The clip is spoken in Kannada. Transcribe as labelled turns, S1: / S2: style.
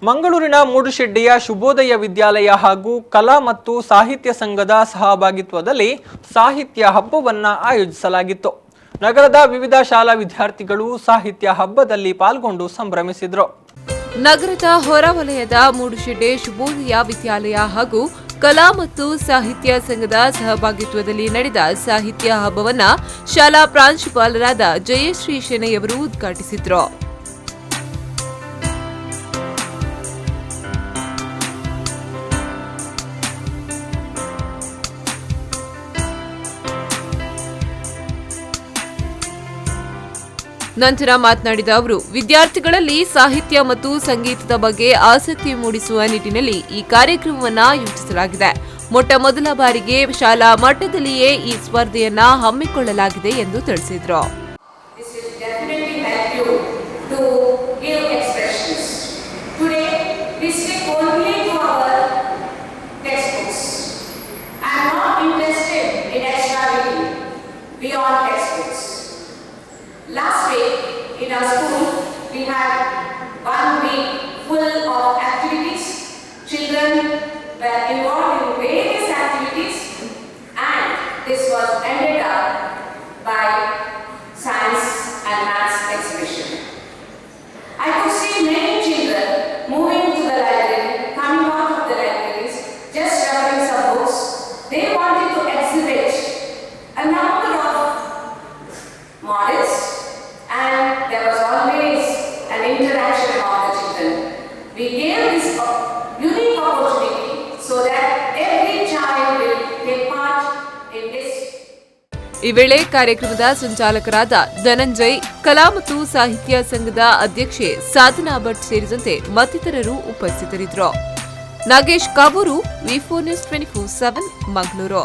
S1: ಮಂಗಳೂರಿನ ಮೂಡುಶೆಡ್ಡಿಯ ಶುಭೋದಯ ವಿದ್ಯಾಲಯ ಹಾಗೂ ಕಲಾ ಮತ್ತು ಸಾಹಿತ್ಯ ಸಂಘದ ಸಹಭಾಗಿತ್ವದಲ್ಲಿ ಸಾಹಿತ್ಯ ಹಬ್ಬವನ್ನು ಆಯೋಜಿಸಲಾಗಿತ್ತು. ನಗರದ ವಿವಿಧ ಶಾಲಾ ವಿದ್ಯಾರ್ಥಿಗಳು ಸಾಹಿತ್ಯ ಹಬ್ಬದಲ್ಲಿ ಪಾಲ್ಗೊಂಡು ಸಂಭ್ರಮಿಸಿದರು.
S2: ನಗರದ ಹೊರವಲಯದ ಮೂಡುಶೆಡ್ಡೆ ಶುಭೋದಯ ವಿದ್ಯಾಲಯ ಹಾಗೂ ಕಲಾ ಮತ್ತು ಸಾಹಿತ್ಯ ಸಂಘದ ಸಹಭಾಗಿತ್ವದಲ್ಲಿ ನಡೆದ ಸಾಹಿತ್ಯ ಹಬ್ಬವನ್ನು ಶಾಲಾ ಪ್ರಾಂಶುಪಾಲರಾದ ಜಯಶ್ರೀ ಶೆಣೆಯವರು ಉದ್ಘಾಟಿಸಿದರು. ನಂತರ ಮಾತನಾಡಿದ ಅವರು, ವಿದ್ಯಾರ್ಥಿಗಳಲ್ಲಿ ಸಾಹಿತ್ಯ ಮತ್ತು ಸಂಗೀತದ ಬಗ್ಗೆ ಆಸಕ್ತಿ ಮೂಡಿಸುವ ನಿಟ್ಟಿನಲ್ಲಿ ಈ ಕಾರ್ಯಕ್ರಮವನ್ನು ಆಯೋಜಿಸಲಾಗಿದೆ. ಮೊಟ್ಟಮೊದಲ ಬಾರಿಗೆ ಶಾಲಾ ಮಟ್ಟದಲ್ಲಿಯೇ ಈ ಸ್ಪರ್ಧೆಯನ್ನ ಹಮ್ಮಿಕೊಳ್ಳಲಾಗಿದೆ ಎಂದು ತಿಳಿಸಿದರು.
S3: Last week in our school we had 1 week full of activities. Children were involved in various activities and this was ended up by science and maths exhibition. I could see many children moving to the library, coming out of the libraries, just referring some books. They wanted to exhibit a number of models. And there was always an interaction among the children. We gave this unique opportunity so that every child will take part in this.
S2: ಈ ವೇಳೆ ಕಾರ್ಯಕ್ರಮದ ಸಂಚಾಲಕರಾದ ಧನಂಜಯ್, ಕಲಾ ಮತ್ತು ಸಾಹಿತ್ಯ ಸಂಘದ ಅಧ್ಯಕ್ಷೆ ಸಾಧನಾ ಭಟ್ ಸೇರಿದಂತೆ ಮತ್ತಿತರರು ಉಪಸ್ಥಿತರಿದ್ದರು. ನಾಗೇಶ್ ಕಾವೂರು, ವಿ4 ನ್ಯೂಸ್ 24/7 ಮಂಗಳೂರು.